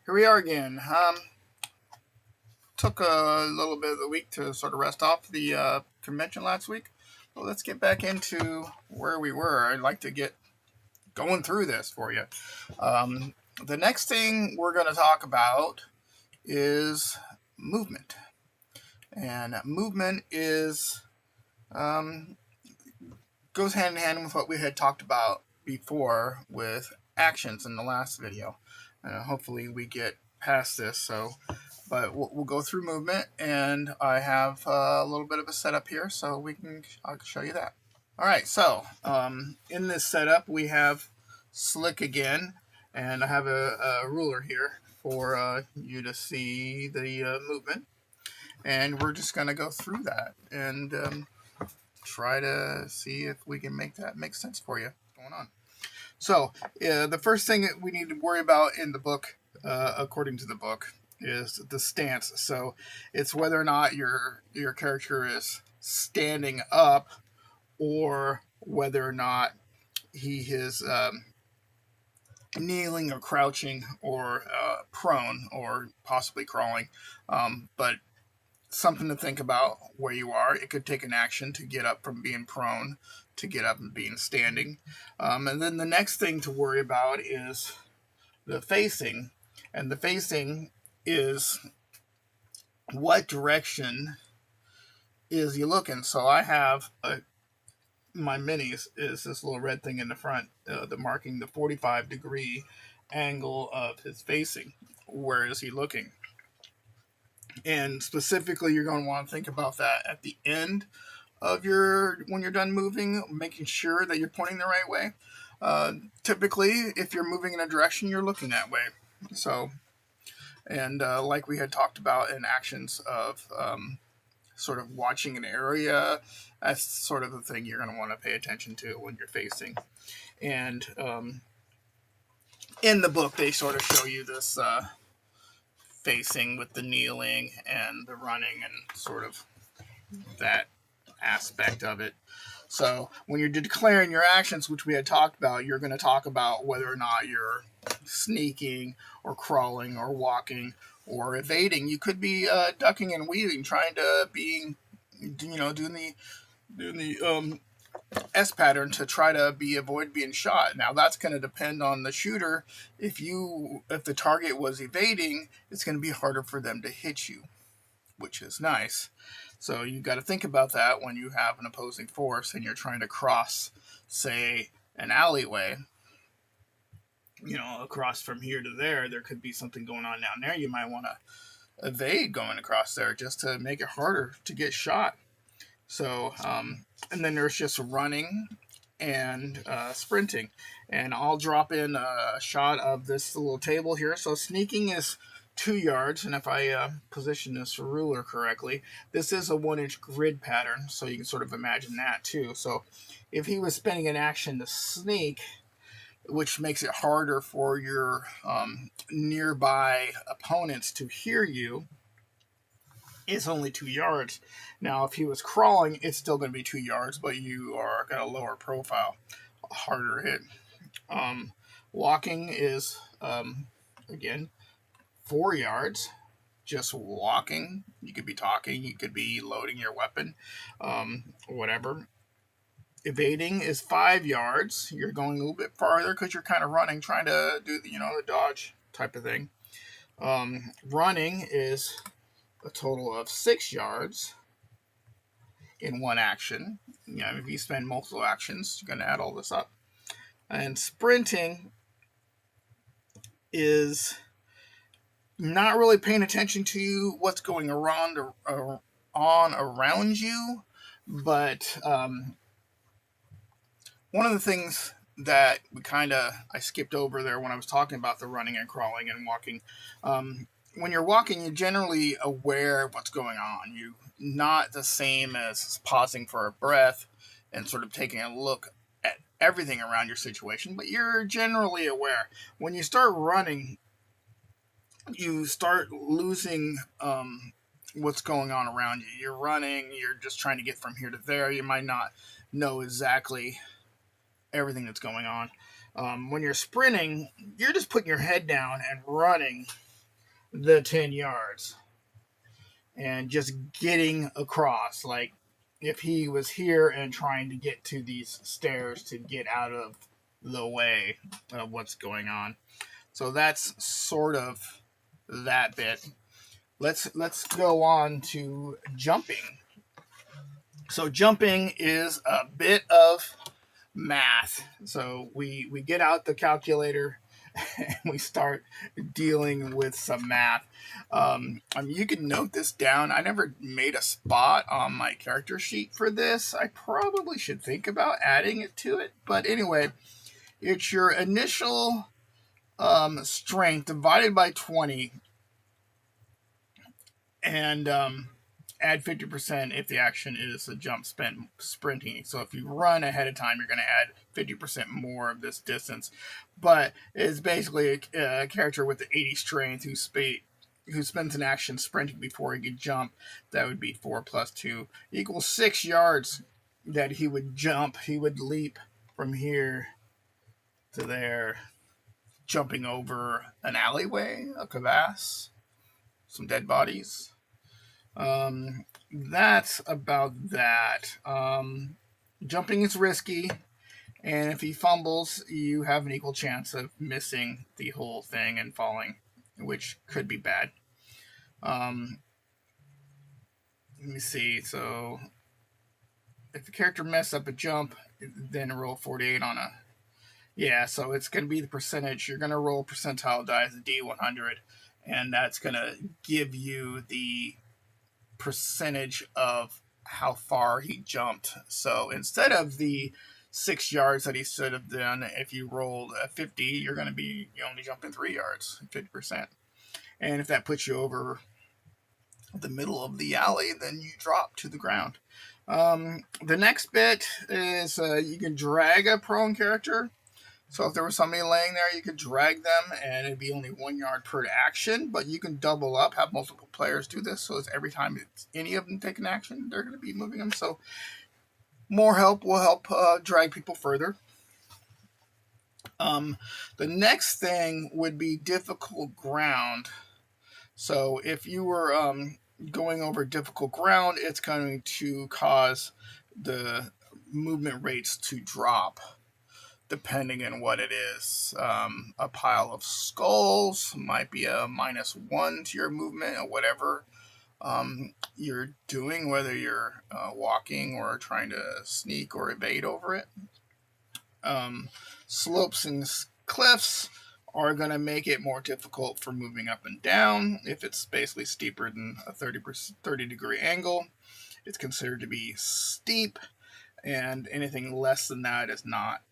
Here we are again. Took a little bit of the week to sort of rest off the convention last week. Well, let's get back into where we were. I'd like to get going through this for you. The next thing we're going to talk about is movement. And movement is goes hand in hand with what we had talked about before with actions in the last video. Hopefully we get past this. But we'll go through movement, and I have a little bit of a setup here, so I can show you that. All right, so in this setup we have slick again, and I have a ruler here for you to see the movement, and we're just going to go through that and try to see if we can make that make sense for you. What's going on? So the first thing that we need to worry about in the book, according to the book, is the stance. So it's whether or not your character is standing up or whether or not he is kneeling or crouching or prone or possibly crawling. But something to think about where you are. It could take an action to get up from being prone to get up and being standing. And then the next thing to worry about is the facing. And the facing is what direction is you looking. So I have my minis is this little red thing in the front, the marking the 45-degree angle of his facing. Where is he looking? And specifically, you're going to want to think about that at the end of when you're done moving, making sure that you're pointing the right way. Typically, if you're moving in a direction, you're looking that way. So, and like we had talked about in actions of sort of watching an area, that's sort of the thing you're going to want to pay attention to when you're facing. And in the book, they sort of show you this facing with the kneeling and the running and sort of that aspect of it. So when you're declaring your actions, which we had talked about, you're going to talk about whether or not you're sneaking or crawling or walking or evading. You could be ducking and weaving, trying to doing the S pattern to try to avoid being shot. Now that's going to depend on the shooter. If the target was evading, it's going to be harder for them to hit you, which is nice. So you've got to think about that when you have an opposing force and you're trying to cross, say, an alleyway. Across from here to there, there could be something going on down there. You might want to evade going across there just to make it harder to get shot. So, and then there's just running and sprinting. And I'll drop in a shot of this little table here. So sneaking is 2 yards, and if I position this ruler correctly, this is a 1-inch grid pattern, so you can sort of imagine that too. So if he was spending an action to sneak, which makes it harder for your nearby opponents to hear you, it's only 2 yards. Now, if he was crawling, it's still going to be 2 yards, but you are got a lower profile, a harder hit. Walking is, again, 4 yards, just walking. You could be talking, you could be loading your weapon, whatever. Evading is 5 yards. You're going a little bit farther because you're kind of running, trying to do the dodge type of thing. Running is a total of 6 yards in one action. If you spend multiple actions, you're going to add all this up. And sprinting is not really paying attention to what's going around you, but one of the things that I skipped over there when I was talking about the running and crawling and walking. When you're walking, you're generally aware of what's going on. You're not the same as pausing for a breath and sort of taking a look at everything around your situation, but you're generally aware. When you start running, you start losing what's going on around you. You're running, you're just trying to get from here to there. You might not know exactly everything that's going on. When you're sprinting, you're just putting your head down and running the 10 yards and just getting across. Like if he was here and trying to get to these stairs to get out of the way of what's going on. So that's sort of that bit. Let's go on to jumping. So jumping is a bit of math. So we get out the calculator and we start dealing with some math. You can note this down. I never made a spot on my character sheet for this. I probably should think about adding it to it. But anyway, it's your initial strength divided by 20 and add 50% if the action is a jump sprinting. So if you run ahead of time, you're going to add 50% more of this distance. But it's basically a character with the 80 strength who spends an action sprinting before he can jump. That would be 4 plus 2 equals 6 yards that he would jump. He would leap from here to there, jumping over an alleyway, a crevasse, some dead bodies. That's about that. Jumping is risky, and if he fumbles, you have an equal chance of missing the whole thing and falling, which could be bad. Let me see. So, if the character messes up a jump, then roll 48 on a... Yeah, so it's going to be the percentage. You're going to roll percentile die as a D100, and that's going to give you the percentage of how far he jumped. So instead of the 6 yards that he should have done, if you rolled a 50, you're only jumping 3 yards, 50%. And if that puts you over the middle of the alley, then you drop to the ground. The next bit is you can drag a prone character. So if there was somebody laying there, you could drag them, and it'd be only 1 yard per action, but you can double up, have multiple players do this, so it's every time any of them take an action, they're going to be moving them. So more help will help drag people further. The next thing would be difficult ground. So if you were going over difficult ground, it's going to cause the movement rates to drop, depending on what it is. A pile of skulls might be a -1 to your movement, or whatever you're doing, whether you're walking or trying to sneak or evade over it. Slopes and cliffs are going to make it more difficult for moving up and down. If it's basically steeper than a 30-degree angle, it's considered to be steep, and anything less than that is not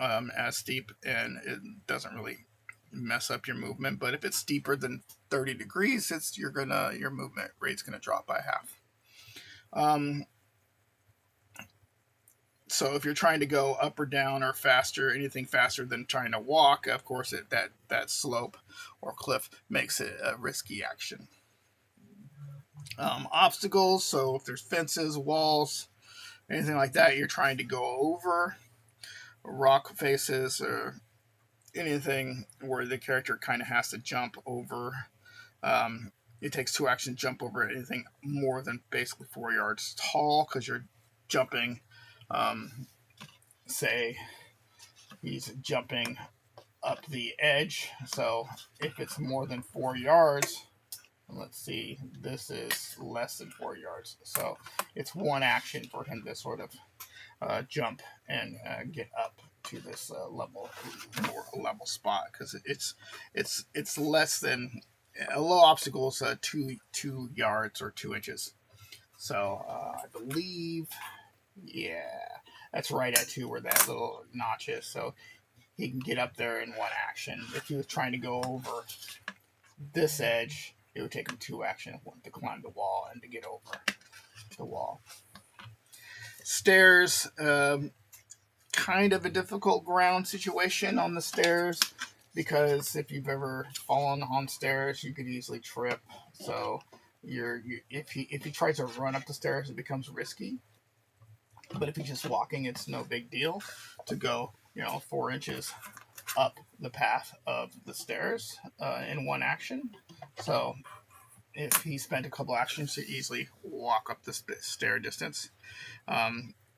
as steep, and it doesn't really mess up your movement. But if it's steeper than 30 degrees, your movement rate's gonna drop by half. So if you're trying to go up or down or faster, anything faster than trying to walk, of course that slope or cliff makes it a risky action. Obstacles, so if there's fences, walls, anything like that you're trying to go over, rock faces, or anything where the character kind of has to jump over. It takes 2 actions to jump over anything more than basically 4 yards tall, because you're jumping, say he's jumping up the edge. So if it's more than 4 yards, let's see, this is less than 4 yards. So it's 1 action for him to sort of jump and get up to this level spot, because it's less than a low obstacle is 2 yards or 2 inches. So I believe, yeah, that's right at 2 where that little notch is. So he can get up there in 1 action. If he was trying to go over this edge, it would take him 2 actions to climb the wall and to get over the wall. Stairs, kind of a difficult ground situation on the stairs, because if you've ever fallen on stairs, you could easily trip. So if he tries to run up the stairs, it becomes risky. But if he's just walking, it's no big deal to go 4 inches up the path of the stairs in 1 action. So if he spent a couple actions to easily walk up the stair distance.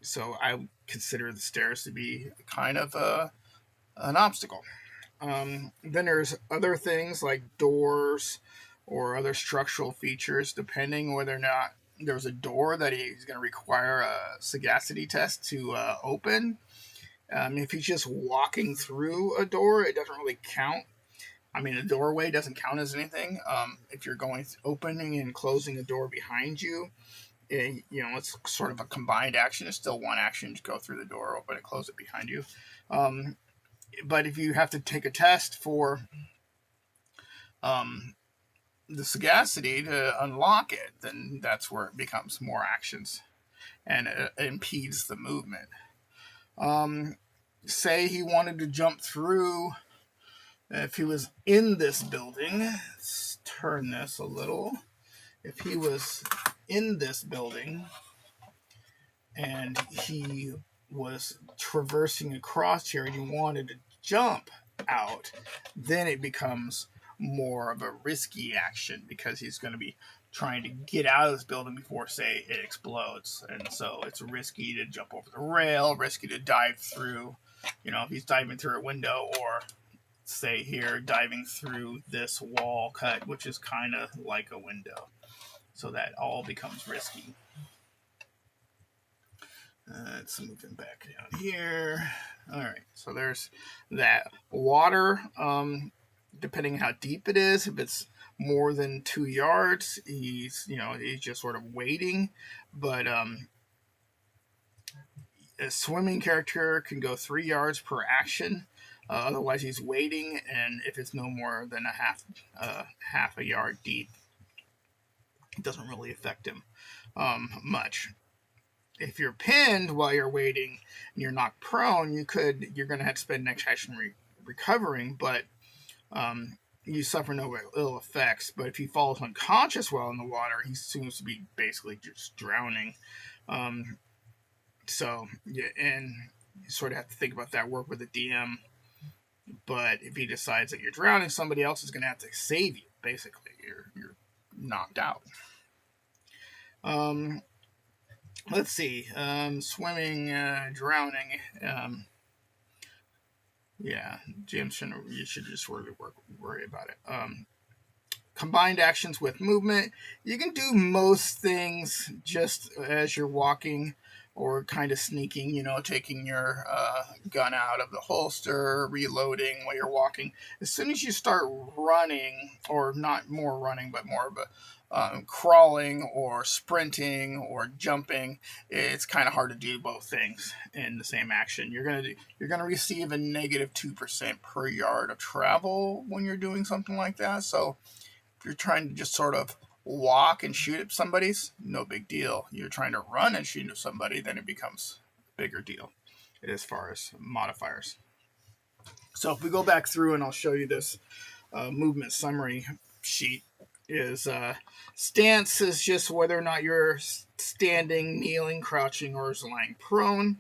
So I consider the stairs to be kind of an obstacle. Then there's other things like doors or other structural features, depending whether or not there's a door that he's going to require a sagacity test to open. If he's just walking through a door, it doesn't really count. I mean, a doorway doesn't count as anything. If you're opening and closing a door behind you, it's sort of a combined action. It's still one action to go through the door, open and close it behind you. But if you have to take a test for the sagacity to unlock it, then that's where it becomes more actions and it impedes the movement. Say he wanted to jump through. If he was in this building, let's turn this a little. If he was in this building and he was traversing across here and he wanted to jump out, then it becomes more of a risky action because he's going to be trying to get out of this building before, say, it explodes. And so it's risky to jump over the rail, risky to dive through, if he's diving through a window, or say here, diving through this wall cut, which is kind of like a window. So that all becomes risky. Let's move him back down here. All right, so there's that. Water, depending how deep it is, if it's more than 2 yards, he's just sort of waiting. But a swimming character can go 3 yards per action. Otherwise, he's waiting, and if it's no more than half a yard deep, it doesn't really affect him much. If you're pinned while you're waiting and you're knocked prone, you're going to have to spend next action recovering, but you suffer no ill effects. But if he falls unconscious while in the water, he seems to be basically just drowning. So, yeah, and you sort of have to think about that, work with the DM. But if he decides that you're drowning, somebody else is going to have to save you. Basically, you're knocked out. Let's see. Swimming, drowning. Yeah, James, you should just worry about it. Combined actions with movement. You can do most things just as you're walking or kind of sneaking, taking your gun out of the holster, reloading while you're walking. As soon as you start running, or not more running, but more of a crawling or sprinting or jumping, it's kind of hard to do both things in the same action. You're gonna receive a negative 2% per yard of travel when you're doing something like that. So if you're trying to just sort of walk and shoot at somebody's, no big deal. You're trying to run and shoot at somebody, then it becomes a bigger deal as far as modifiers. So if we go back through, and I'll show you this movement summary sheet, is stance is just whether or not you're standing, kneeling, crouching, or is lying prone.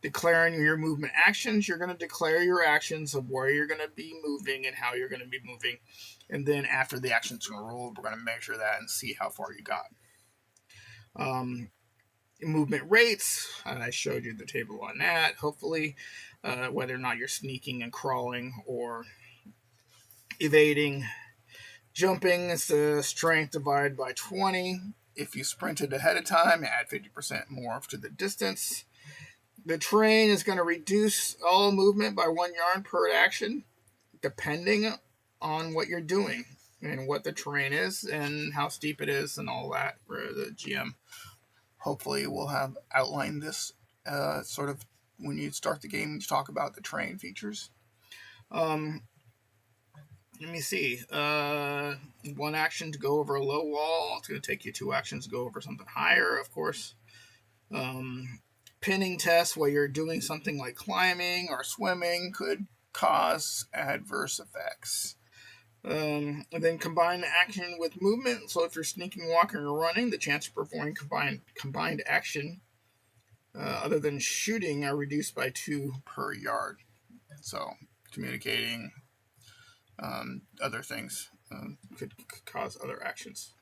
Declaring your movement actions, you're going to declare your actions of where you're going to be moving and how you're going to be moving. And then after the actions are rolled, we're going to measure that and see how far you got. Movement rates, I showed you the table on that, hopefully. Whether or not you're sneaking and crawling or evading. Jumping is the strength divided by 20. If you sprinted ahead of time, add 50% more to the distance. The terrain is going to reduce all movement by 1 yard per action, depending on what you're doing and what the terrain is and how steep it is and all that. Where the GM hopefully will have outlined this sort of when you start the game. You talk about the terrain features. Let me see. 1 action to go over a low wall. It's going to take you 2 actions to go over something higher, of course. Pinning tests while you're doing something like climbing or swimming could cause adverse effects. And then combine action with movement. So if you're sneaking, walking, or running, the chance of performing combined action other than shooting are reduced by 2 per yard. So communicating, other things could cause other actions.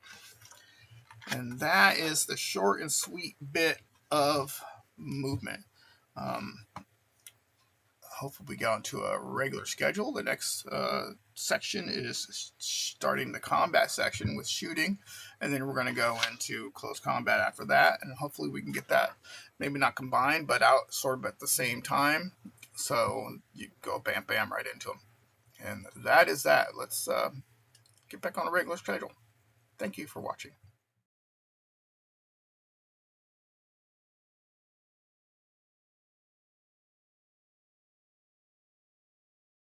And that is the short and sweet bit of movement. Hopefully we get onto a regular schedule. The next section is starting the combat section with shooting, and then we're going to go into close combat after that, and hopefully we can get that maybe not combined, but out sort of at the same time, so you go bam bam right into them. And that is that. Let's get back on a regular schedule. Thank you for watching.